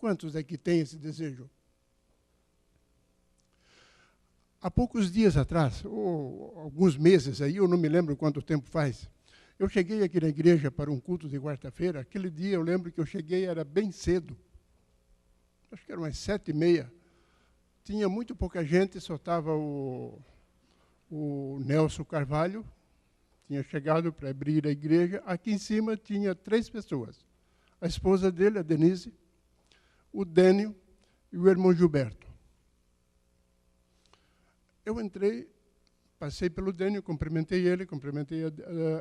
Quantos aqui têm esse desejo? Há poucos dias atrás, ou alguns meses aí, eu não me lembro quanto tempo faz, eu cheguei aqui na igreja para um culto de quarta-feira. Aquele dia eu lembro que eu cheguei, era bem cedo. Acho que era umas 7h30. Tinha muito pouca gente, só estava o Nelson Carvalho, tinha chegado para abrir a igreja. Aqui em cima tinha 3 pessoas. A esposa dele, a Denise, o Dênio e o irmão Gilberto. Eu entrei, passei pelo Dênio, cumprimentei ele, cumprimentei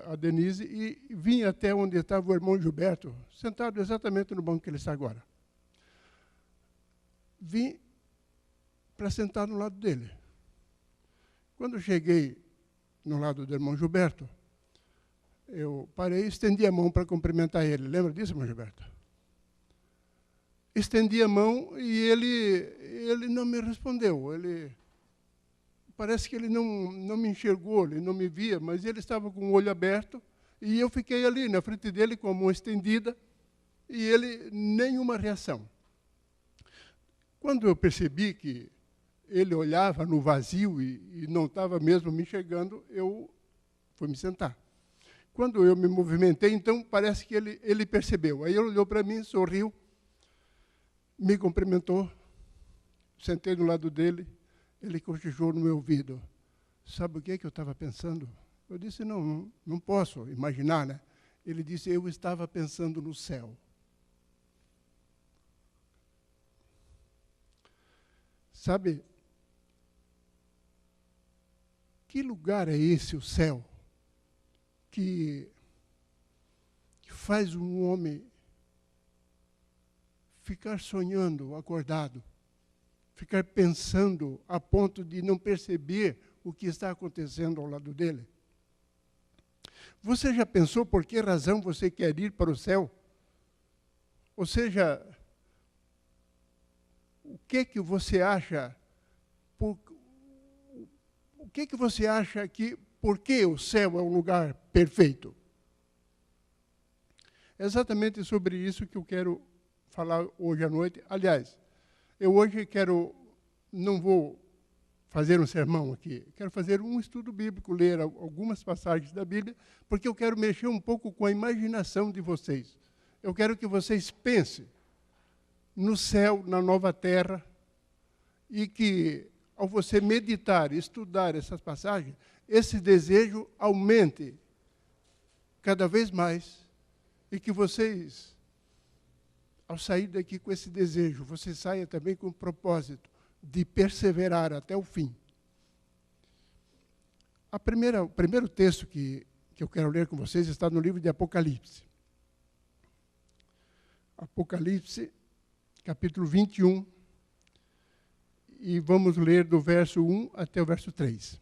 a Denise e vim até onde estava o irmão Gilberto, sentado exatamente no banco que ele está agora. Vim para sentar no lado dele. Quando cheguei no lado do irmão Gilberto, eu parei e estendi a mão para cumprimentar ele. Lembra disso, irmão Gilberto? Estendi a mão e ele não me respondeu. Parece que ele não me enxergou, ele não me via, mas ele estava com o olho aberto e eu fiquei ali na frente dele com a mão estendida e ele nenhuma reação. Quando eu percebi que ele olhava no vazio e não estava mesmo me enxergando, eu fui me sentar. Quando eu me movimentei, então, parece que ele percebeu. Aí ele olhou para mim, sorriu, me cumprimentou, sentei do lado dele, ele cochichou no meu ouvido. Sabe o que eu estava pensando? Eu disse, não posso imaginar, né? Ele disse, eu estava pensando no céu. Sabe, que lugar é esse, o céu, que faz um homem ficar sonhando, acordado, ficar pensando a ponto de não perceber o que está acontecendo ao lado dele? Você já pensou por que razão você quer ir para o céu? Ou seja, o que você acha? O que você acha que por que o céu é um lugar perfeito? É exatamente sobre isso que eu quero falar hoje à noite. Aliás, eu hoje não vou fazer um sermão aqui, quero fazer um estudo bíblico, ler algumas passagens da Bíblia, porque eu quero mexer um pouco com a imaginação de vocês. Eu quero que vocês pensem no céu, na nova terra, e que, ao você meditar e estudar essas passagens, esse desejo aumente cada vez mais, e que vocês, ao sair daqui com esse desejo, você saia também com o propósito de perseverar até o fim. O primeiro texto que eu quero ler com vocês está no livro de Apocalipse. Apocalipse, capítulo 21, e vamos ler do verso 1 até o verso 3.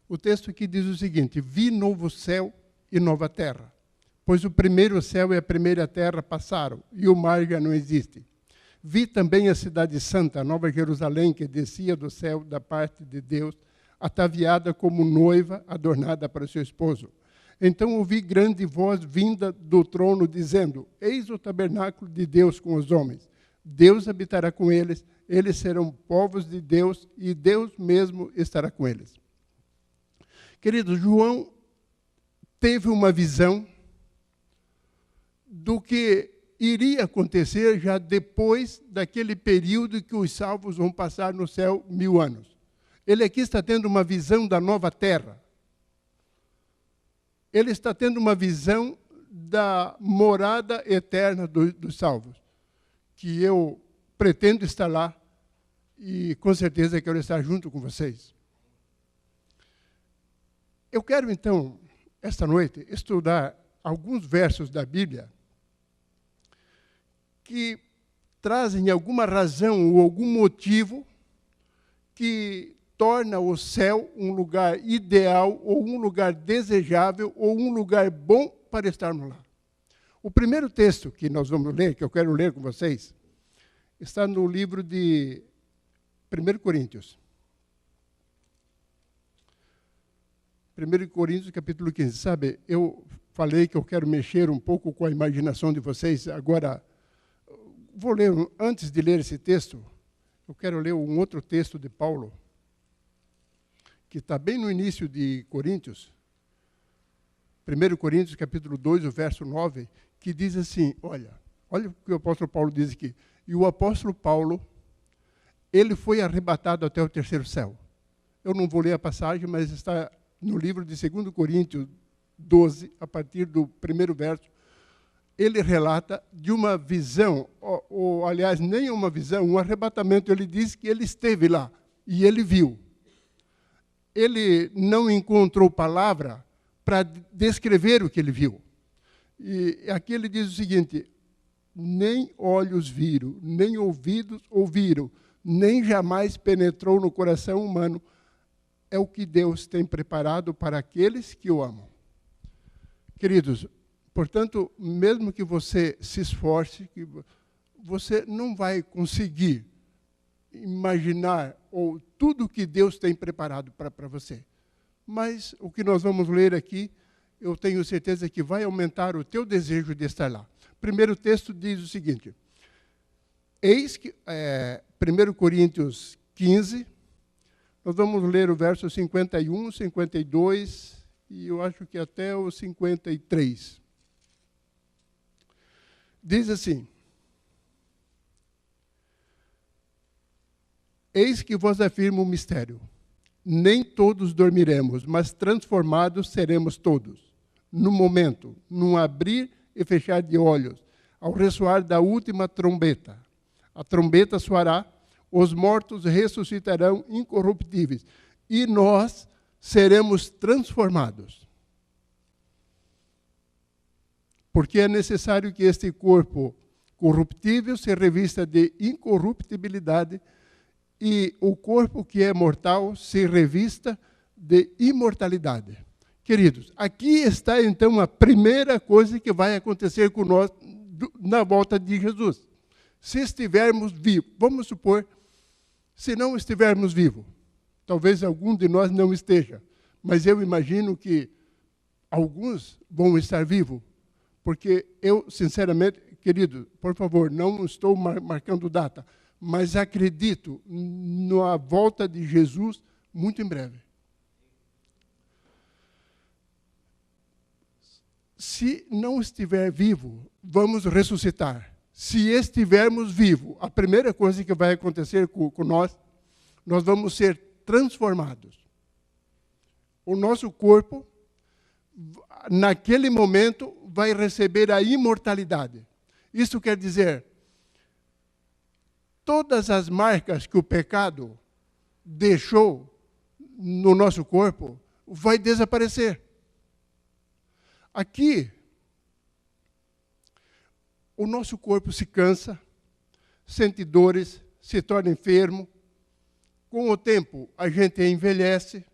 O texto aqui diz o seguinte: vi novo céu e nova terra, pois o primeiro céu e a primeira terra passaram, e o mar já não existe. Vi também a cidade santa, a Nova Jerusalém, que descia do céu da parte de Deus, ataviada como noiva adornada para o seu esposo. Então ouvi grande voz vinda do trono, dizendo: eis o tabernáculo de Deus com os homens. Deus habitará com eles, eles serão povos de Deus, e Deus mesmo estará com eles. Querido, João teve uma visão do que iria acontecer já depois daquele período que os salvos vão passar no céu 1000 anos. Ele aqui está tendo uma visão da nova terra. Ele está tendo uma visão da morada eterna dos salvos, que eu pretendo estar lá e com certeza quero estar junto com vocês. Eu quero então, esta noite, estudar alguns versos da Bíblia que trazem alguma razão ou algum motivo que torna o céu um lugar ideal, ou um lugar desejável, ou um lugar bom para estarmos lá. O primeiro texto que nós vamos ler, que eu quero ler com vocês, está no livro de 1 Coríntios. 1 Coríntios, capítulo 15. Sabe, eu falei que eu quero mexer um pouco com a imaginação de vocês. Agora, vou ler, antes de ler esse texto, eu quero ler um outro texto de Paulo, que está bem no início de Coríntios, 1 Coríntios, capítulo 2, o verso 9, que diz assim, olha o que o apóstolo Paulo diz aqui. E o apóstolo Paulo, ele foi arrebatado até o terceiro céu. Eu não vou ler a passagem, mas está no livro de 2 Coríntios 12, a partir do primeiro verso. Ele relata de uma visão, ou aliás, nem uma visão, um arrebatamento. Ele diz que ele esteve lá e ele viu. Ele não encontrou palavra para descrever o que ele viu. E aqui ele diz o seguinte, nem olhos viram, nem ouvidos ouviram, nem jamais penetrou no coração humano, é o que Deus tem preparado para aqueles que o amam. Queridos, portanto, mesmo que você se esforce, que você não vai conseguir imaginar ou tudo que Deus tem preparado para você. Mas o que nós vamos ler aqui, eu tenho certeza que vai aumentar o teu desejo de estar lá. Primeiro texto diz o seguinte, eis que, 1 Coríntios 15, nós vamos ler o verso 51, 52 e eu acho que até o 53. Diz assim, eis que vos afirmo um mistério, nem todos dormiremos, mas transformados seremos todos, no momento, num abrir e fechar de olhos, ao ressoar da última trombeta. A trombeta soará, os mortos ressuscitarão incorruptíveis, e nós seremos transformados. Porque é necessário que este corpo corruptível se revista de incorruptibilidade, e o corpo que é mortal se revista de imortalidade. Queridos, aqui está então a primeira coisa que vai acontecer com nós na volta de Jesus. Se estivermos vivos, vamos supor, se não estivermos vivos, talvez algum de nós não esteja, mas eu imagino que alguns vão estar vivos, porque eu, sinceramente, querido, por favor, não estou marcando data, mas acredito na volta de Jesus muito em breve. Se não estiver vivo, vamos ressuscitar. Se estivermos vivos, a primeira coisa que vai acontecer com nós vamos ser transformados. O nosso corpo, naquele momento, vai receber a imortalidade. Isso quer dizer, todas as marcas que o pecado deixou no nosso corpo, vai desaparecer. Aqui, o nosso corpo se cansa, sente dores, se torna enfermo. Com o tempo, a gente envelhece.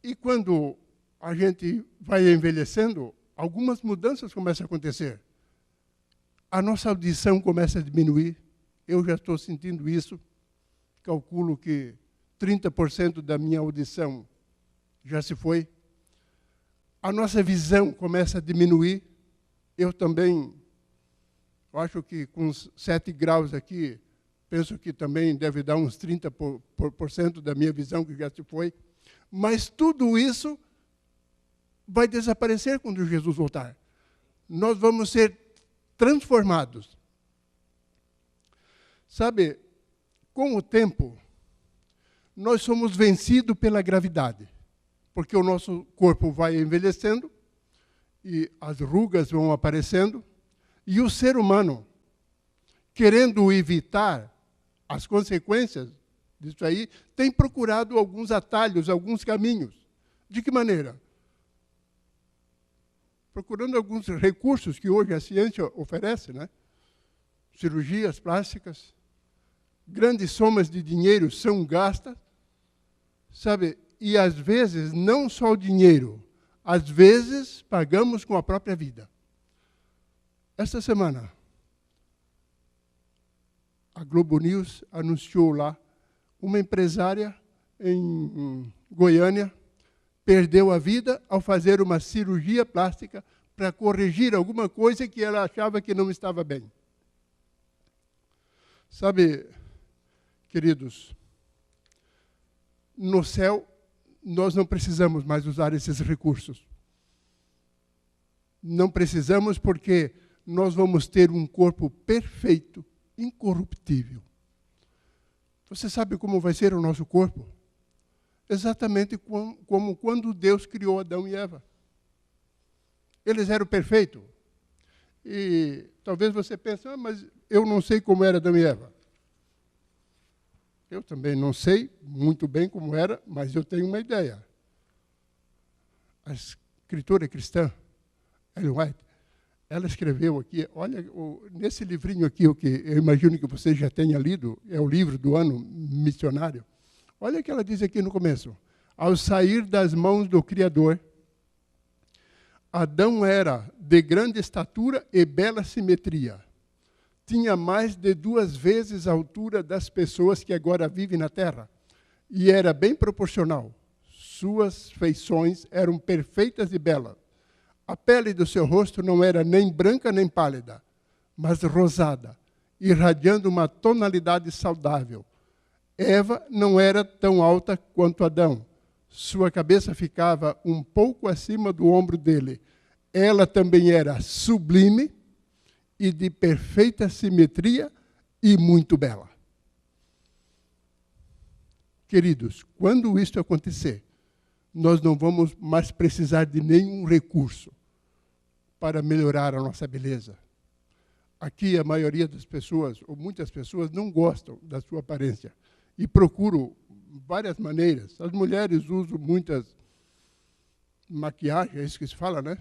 E quando a gente vai envelhecendo, algumas mudanças começam a acontecer. A nossa audição começa a diminuir. Eu já estou sentindo isso. Calculo que 30% da minha audição já se foi. A nossa visão começa a diminuir. Eu também, acho que com 7 graus aqui, penso que também deve dar uns 30% da minha visão que já se foi. Mas tudo isso vai desaparecer quando Jesus voltar. Nós vamos ser transformados. Sabe, com o tempo, nós somos vencidos pela gravidade, porque o nosso corpo vai envelhecendo, e as rugas vão aparecendo, e o ser humano, querendo evitar as consequências disso aí, tem procurado alguns atalhos, alguns caminhos. De que maneira? Procurando alguns recursos que hoje a ciência oferece, né? Cirurgias plásticas, grandes somas de dinheiro são gastas, sabe? E às vezes, não só o dinheiro, às vezes pagamos com a própria vida. Esta semana, a Globo News anunciou lá uma empresária em Goiânia perdeu a vida ao fazer uma cirurgia plástica para corrigir alguma coisa que ela achava que não estava bem. Sabe, queridos, no céu nós não precisamos mais usar esses recursos. Não precisamos porque nós vamos ter um corpo perfeito, incorruptível. Você sabe como vai ser o nosso corpo? Exatamente como quando Deus criou Adão e Eva. Eles eram perfeitos. E talvez você pense, mas eu não sei como era Adão e Eva. Eu também não sei muito bem como era, mas eu tenho uma ideia. A escritora cristã, Ellen White, ela escreveu aqui, olha, nesse livrinho aqui, o que eu imagino que você já tenha lido, é o livro do ano missionário. Olha o que ela diz aqui no começo. Ao sair das mãos do Criador, Adão era de grande estatura e bela simetria. Tinha mais de 2 vezes a altura das pessoas que agora vivem na terra. E era bem proporcional. Suas feições eram perfeitas e belas. A pele do seu rosto não era nem branca nem pálida, mas rosada, irradiando uma tonalidade saudável. Eva não era tão alta quanto Adão. Sua cabeça ficava um pouco acima do ombro dele. Ela também era sublime e de perfeita simetria e muito bela. Queridos, quando isso acontecer, nós não vamos mais precisar de nenhum recurso para melhorar a nossa beleza. Aqui a maioria das pessoas, ou muitas pessoas, não gostam da sua aparência e procuram várias maneiras. As mulheres usam muitas maquiagens, é isso que se fala, né?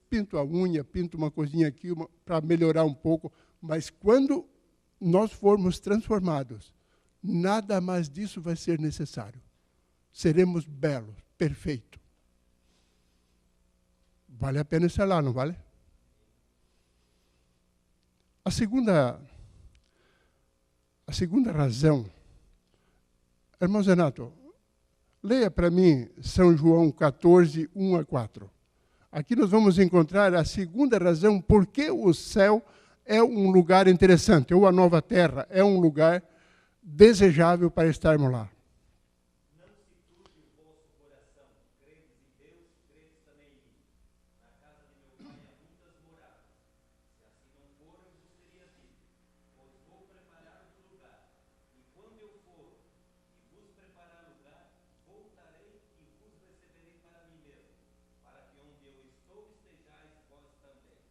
Pinto a unha, pinto uma coisinha aqui para melhorar um pouco, mas quando nós formos transformados, nada mais disso vai ser necessário. Seremos belos, perfeitos. Vale a pena estar lá, não vale? A segunda razão, irmão Zenato, leia para mim São João 14, 1 a 4. Aqui nós vamos encontrar a segunda razão por que o céu é um lugar interessante, ou a nova terra é um lugar desejável para estarmos lá. Não se turbe o vosso coração, credes em Deus, credes também em mim. Na casa de meu pai há muitas moradas. Se assim não for, eu vos teria dito, pois vou preparar um lugar. E quando eu for e vos preparar lugar, voltarei e vos receberei para mim mesmo, para que onde eu estou estejais vós também.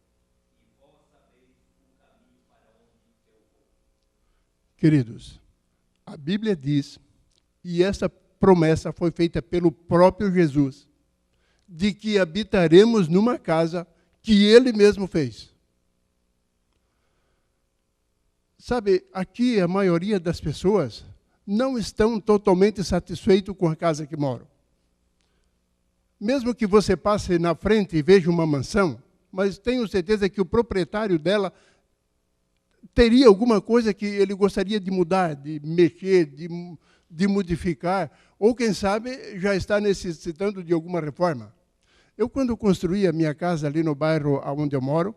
E vós sabeis o caminho para onde eu vou. Queridos, a Bíblia diz, e essa promessa foi feita pelo próprio Jesus, de que habitaremos numa casa que Ele mesmo fez. Sabe, aqui a maioria das pessoas não estão totalmente satisfeitos com a casa que moram. Mesmo que você passe na frente e veja uma mansão, mas tenho certeza que o proprietário dela teria alguma coisa que ele gostaria de mudar, de mexer, de modificar, ou quem sabe já está necessitando de alguma reforma. Eu, quando construí a minha casa ali no bairro onde eu moro,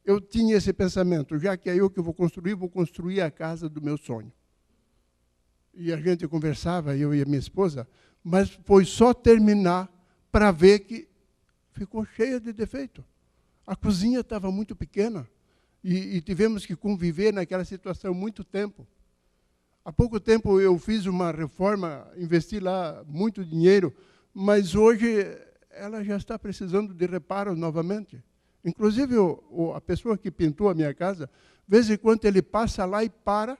eu tinha esse pensamento, já que é eu que vou construir a casa do meu sonho. E a gente conversava, eu e a minha esposa, mas foi só terminar para ver que ficou cheia de defeito. A cozinha estava muito pequena. E tivemos que conviver naquela situação muito tempo. Há pouco tempo eu fiz uma reforma, investi lá muito dinheiro, mas hoje ela já está precisando de reparos novamente. Inclusive, a pessoa que pintou a minha casa, de vez em quando ele passa lá e para,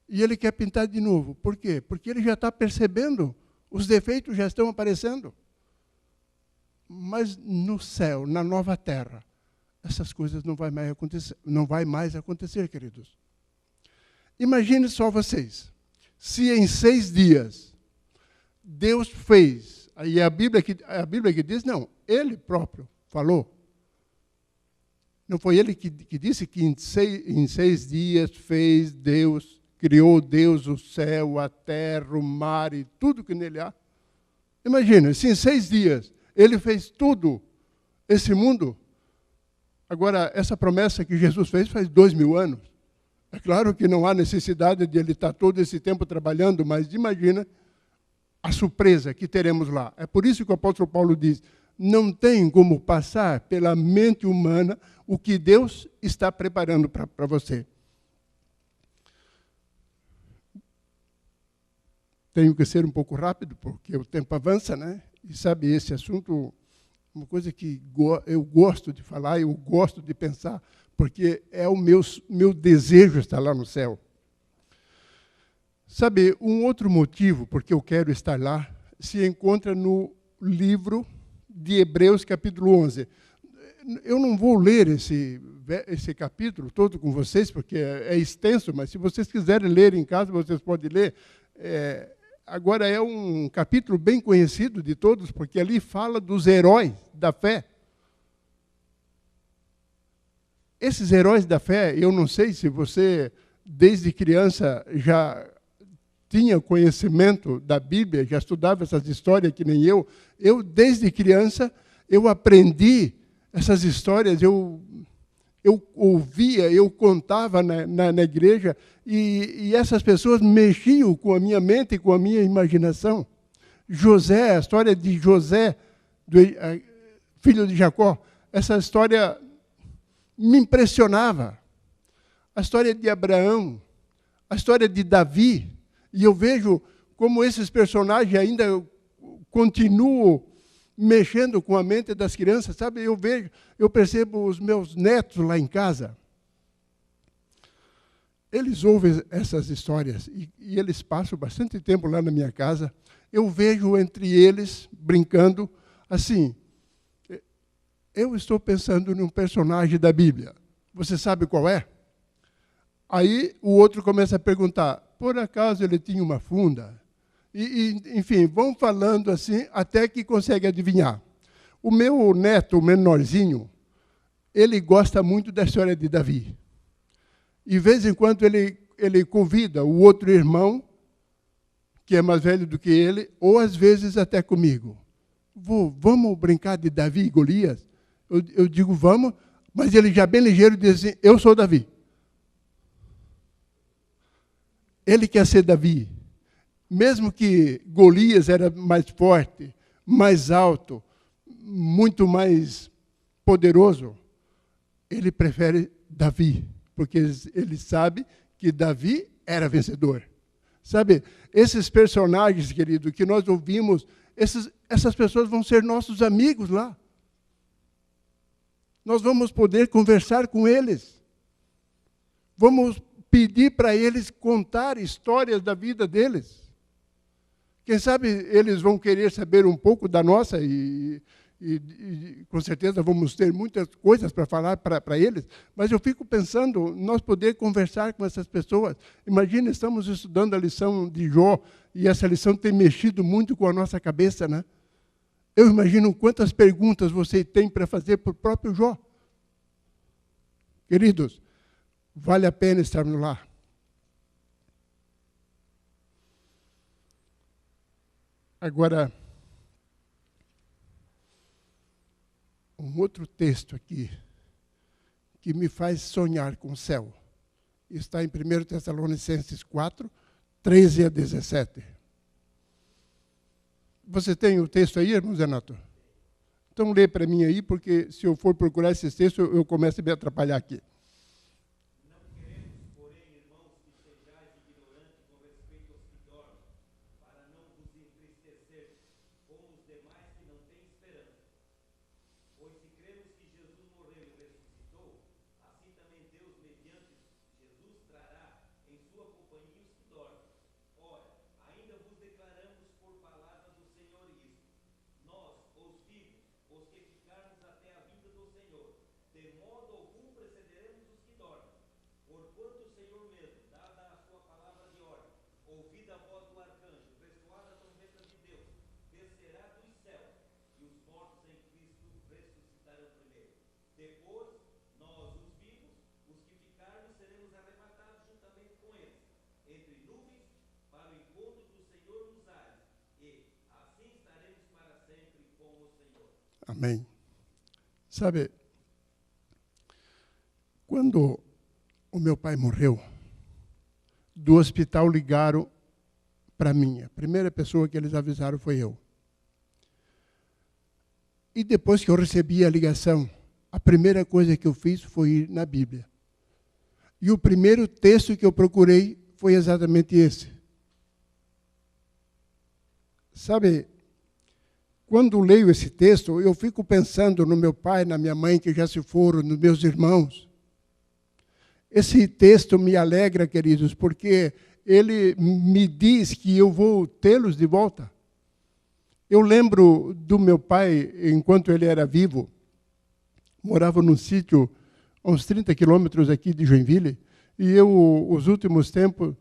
e ele quer pintar de novo. Por quê? Porque ele já está percebendo, os defeitos já estão aparecendo. Mas no céu, na nova terra, essas coisas não vai mais acontecer, queridos. Imagine só vocês, se em 6 dias Deus fez, aí a Bíblia que diz, não, Ele próprio falou. Não foi Ele que disse que em 6 dias fez Deus, criou Deus o céu, a terra, o mar e tudo que nele há? Imagina, se em 6 dias ele fez tudo, esse mundo. Agora, essa promessa que Jesus fez faz 2000 anos. É claro que não há necessidade de ele estar todo esse tempo trabalhando, mas imagina a surpresa que teremos lá. É por isso que o apóstolo Paulo diz, não tem como passar pela mente humana o que Deus está preparando para você. Tenho que ser um pouco rápido, porque o tempo avança, né? E sabe, esse assunto, uma coisa que eu gosto de falar, eu gosto de pensar, porque é o meu desejo estar lá no céu. Sabe, um outro motivo porque eu quero estar lá se encontra no livro de Hebreus, capítulo 11. Eu não vou ler esse capítulo todo com vocês, porque é extenso, mas se vocês quiserem ler em casa, vocês podem ler. Agora, é um capítulo bem conhecido de todos, porque ali fala dos heróis da fé. Esses heróis da fé, eu não sei se você, desde criança, já tinha conhecimento da Bíblia, já estudava essas histórias que nem eu. Eu, desde criança, eu aprendi essas histórias, eu ouvia, eu contava na igreja, e essas pessoas mexiam com a minha mente e com a minha imaginação. José, a história de José, filho de Jacó, essa história me impressionava. A história de Abraão, a história de Davi, e eu vejo como esses personagens ainda continuam mexendo com a mente das crianças, sabe? Eu percebo os meus netos lá em casa. Eles ouvem essas histórias e eles passam bastante tempo lá na minha casa. Eu vejo entre eles brincando assim. Eu estou pensando num personagem da Bíblia. Você sabe qual é? Aí o outro começa a perguntar, por acaso ele tinha uma funda? Enfim, vão falando assim até que consegue adivinhar. O meu neto, o menorzinho, ele gosta muito da história de Davi. E, de vez em quando, ele convida o outro irmão, que é mais velho do que ele, ou, às vezes, até comigo. Vamos brincar de Davi e Golias? Eu digo, vamos, mas ele já bem ligeiro diz assim, eu sou Davi. Ele quer ser Davi. Mesmo que Golias era mais forte, mais alto, muito mais poderoso, ele prefere Davi, porque ele sabe que Davi era vencedor. Sabe, esses personagens, querido, que nós ouvimos, essas pessoas vão ser nossos amigos lá. Nós vamos poder conversar com eles. Vamos pedir para eles contar histórias da vida deles. Quem sabe eles vão querer saber um pouco da nossa e com certeza vamos ter muitas coisas para falar para eles, mas eu fico pensando, nós poder conversar com essas pessoas. Imagina, estamos estudando a lição de Jó, e essa lição tem mexido muito com a nossa cabeça, né? Eu imagino quantas perguntas você tem para fazer para o próprio Jó. Queridos, vale a pena estarmos lá. Agora, um outro texto aqui, que me faz sonhar com o céu, está em 1 Tessalonicenses 4, 13 a 17. Você tem o texto aí, irmão Zenato? Então lê para mim aí, porque se eu for procurar esses textos, eu começo a me atrapalhar aqui. Entre nuvens para o encontro do Senhor nos ares, e assim estaremos Amém. Sabe, quando o meu pai morreu, do hospital ligaram para mim. A primeira pessoa que eles avisaram foi eu. E depois que eu recebi a ligação, a primeira coisa que eu fiz foi ir na Bíblia. E o primeiro texto que eu procurei foi exatamente esse. Sabe, quando leio esse texto, eu fico pensando no meu pai, na minha mãe, que já se foram, nos meus irmãos. Esse texto me alegra, queridos, porque ele me diz que eu vou tê-los de volta. Eu lembro do meu pai, enquanto ele era vivo, morava num sítio a uns 30 quilômetros aqui de Joinville, e os últimos tempos,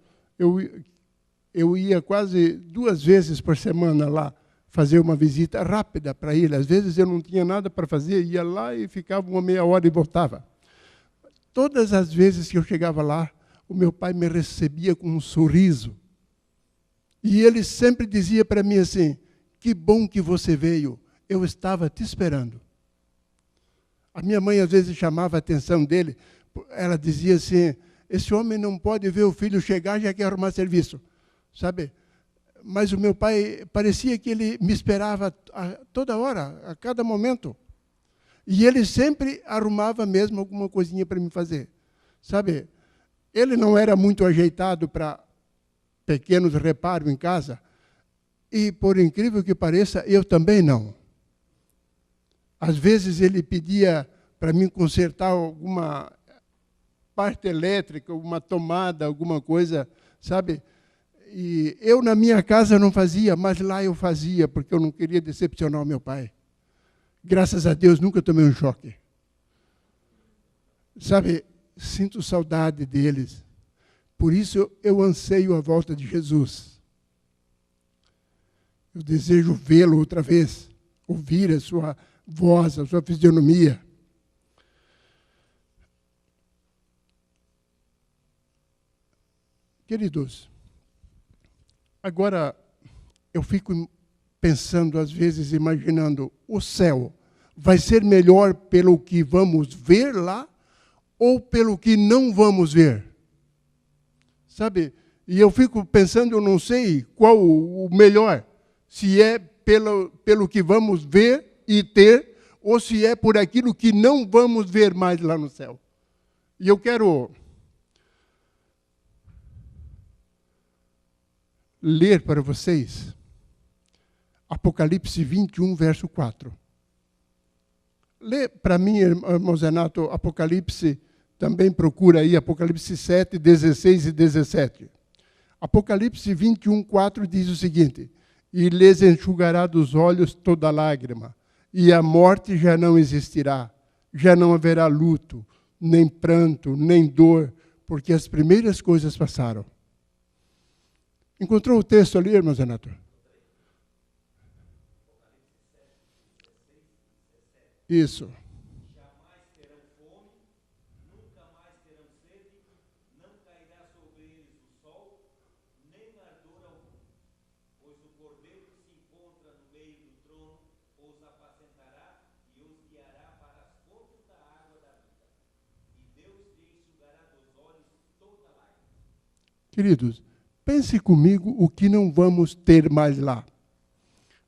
eu ia quase 2 vezes por semana lá, fazer uma visita rápida para ele. Às vezes eu não tinha nada para fazer, ia lá e ficava uma meia hora e voltava. Todas as vezes que eu chegava lá, o meu pai me recebia com um sorriso. E ele sempre dizia para mim assim, que bom que você veio, eu estava te esperando. A minha mãe às vezes chamava a atenção dele, ela dizia assim, esse homem não pode ver o filho chegar, já quer arrumar serviço. Sabe? Mas o meu pai, parecia que ele me esperava a toda hora, a cada momento. E ele sempre arrumava mesmo alguma coisinha para me fazer. Sabe? Ele não era muito ajeitado para pequenos reparos em casa. E, por incrível que pareça, eu também não. Às vezes ele pedia para mim consertar alguma parte elétrica, alguma tomada, alguma coisa, sabe? E eu, na minha casa, não fazia, mas lá eu fazia, porque eu não queria decepcionar o meu pai. Graças a Deus, nunca tomei um choque. Sabe, sinto saudade deles. Por isso, eu anseio a volta de Jesus. Eu desejo vê-lo outra vez, ouvir a sua voz, a sua fisionomia. Queridos, agora eu fico pensando, às vezes, imaginando, o céu vai ser melhor pelo que vamos ver lá ou pelo que não vamos ver? Sabe? E eu fico pensando, eu não sei qual o melhor, se é pelo que vamos ver e ter, ou se é por aquilo que não vamos ver mais lá no céu. E eu quero ler para vocês Apocalipse 21, verso 4. Lê para mim, irmão Zenato, Apocalipse, também procura aí, Apocalipse 7, 16 e 17. Apocalipse 21, 4 diz o seguinte, e lhes enxugará dos olhos toda lágrima, e a morte já não existirá, já não haverá luto, nem pranto, nem dor, porque as primeiras coisas passaram. Encontrou o texto ali, irmão Zenato? Isso. Jamais terão fome, nunca mais terão sede, não cairá sobre eles o sol, nem ardor algum. Pois o Cordeiro que se encontra no meio do trono os apacentará e os guiará para as fontes da água da vida. E Deus lhe enxugará dos olhos toda lágrima. Queridos, pense comigo o que não vamos ter mais lá.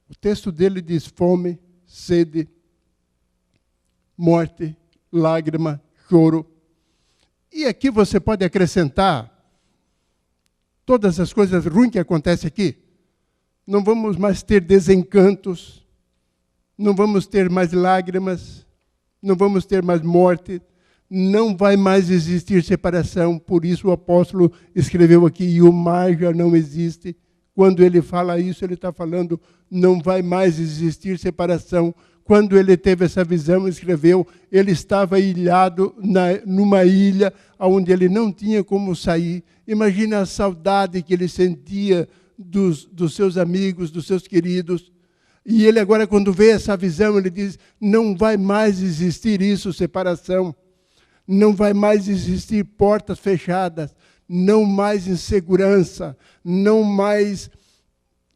O texto dele diz fome, sede, morte, lágrima, choro. E aqui você pode acrescentar todas as coisas ruins que acontecem aqui. Não vamos mais ter desencantos, não vamos ter mais lágrimas, não vamos ter mais morte, não vai mais existir separação. Por isso o apóstolo escreveu aqui, e o mar já não existe. Quando ele fala isso, ele está falando, não vai mais existir separação. Quando ele teve essa visão, escreveu, ele estava ilhado numa ilha onde ele não tinha como sair. Imagina a saudade que ele sentia dos seus amigos, dos seus queridos. E ele agora, quando vê essa visão, ele diz, não vai mais existir isso, separação. Não vai mais existir portas fechadas, não mais insegurança, não mais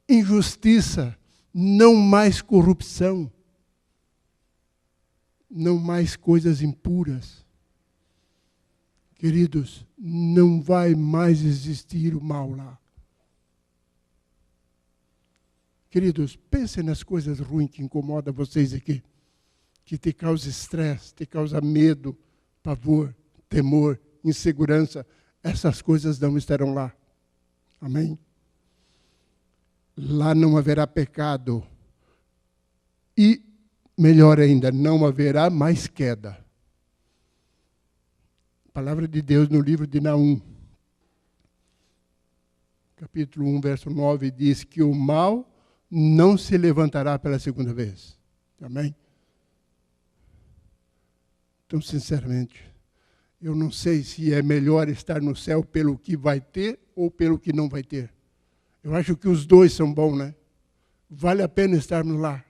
injustiça, não mais corrupção. não mais coisas impuras. Queridos, não vai mais existir o mal lá. Queridos, pensem nas coisas ruins que incomodam vocês aqui, que te causa estresse, te causa medo, pavor, temor, insegurança. Essas coisas não estarão lá. Amém? Lá não haverá pecado. E, melhor ainda, não haverá mais queda. A palavra de Deus no livro de Naum, capítulo 1, verso 9, diz que o mal não se levantará pela segunda vez. Amém? Então, sinceramente, eu não sei se é melhor estar no céu pelo que vai ter ou pelo que não vai ter. Eu acho que os dois são bons, né? Vale a pena estarmos lá.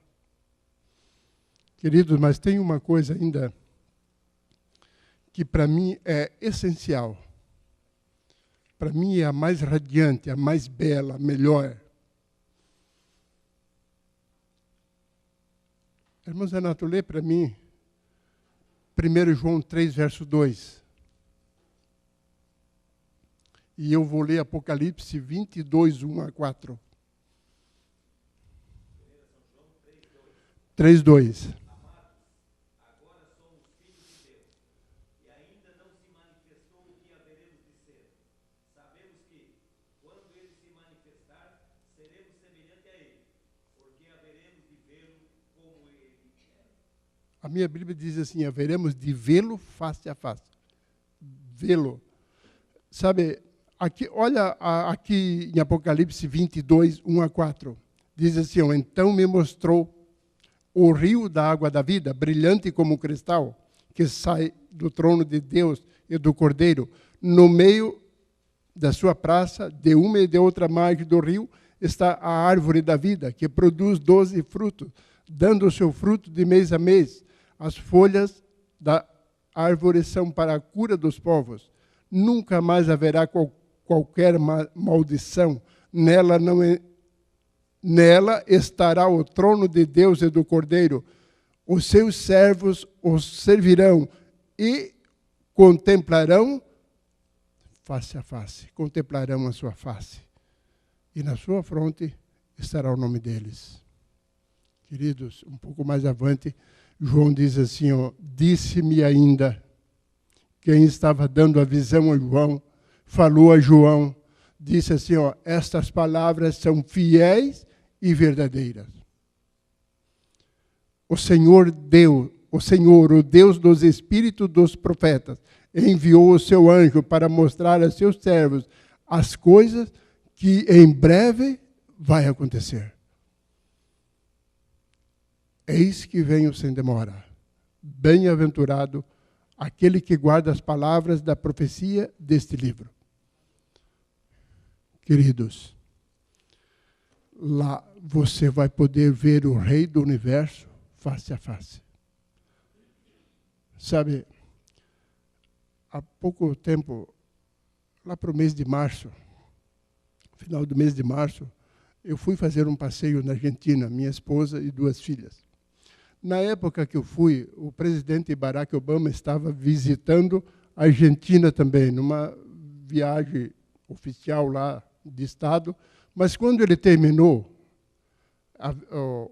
Queridos, mas tem uma coisa ainda que para mim é essencial. Para mim é a mais radiante, a mais bela, a melhor. Irmão Zanato, lê para mim 1 João 3, verso 2. E eu vou ler Apocalipse 22, 1 a 4. 3, 2. Amados, agora somos filhos de Deus, e ainda não se manifestou o que haveremos de ser. Sabemos que, quando ele se manifestar, seremos semelhantes a ele, porque haveremos de vê-lo como ele é. A minha Bíblia diz assim, haveremos de vê-lo face a face. Vê-lo. Sabe, aqui, olha aqui em Apocalipse 22, 1 a 4. Diz assim, então me mostrou o rio da água da vida, brilhante como cristal, que sai do trono de Deus e do Cordeiro. No meio da sua praça, de uma e de outra margem do rio, está a árvore da vida, que produz 12 frutos, dando o seu fruto de mês a mês. As folhas da árvore são para a cura dos povos. Nunca mais haverá qualquer maldição. Nela estará o trono de Deus e do Cordeiro. Os seus servos os servirão e contemplarão face a face. Contemplarão a sua face. E na sua fronte estará o nome deles. Queridos, um pouco mais avante, João diz assim, disse-me ainda, quem estava dando a visão a João, falou a João, disse assim, estas palavras são fiéis e verdadeiras. O Senhor, o Deus dos espíritos dos profetas, enviou o seu anjo para mostrar a seus servos as coisas que em breve vai acontecer. Eis que venho sem demora. Bem-aventurado aquele que guarda as palavras da profecia deste livro. Queridos, lá você vai poder ver o Rei do Universo face a face. Sabe, há pouco tempo, lá para o mês de março, final do mês de março, eu fui fazer um passeio na Argentina, minha esposa e 2 filhas. Na época que eu fui, o presidente Barack Obama estava visitando a Argentina também, numa viagem oficial lá de Estado, mas quando ele terminou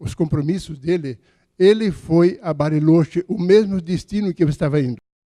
os compromissos dele, ele foi a Bariloche, o mesmo destino que eu estava indo.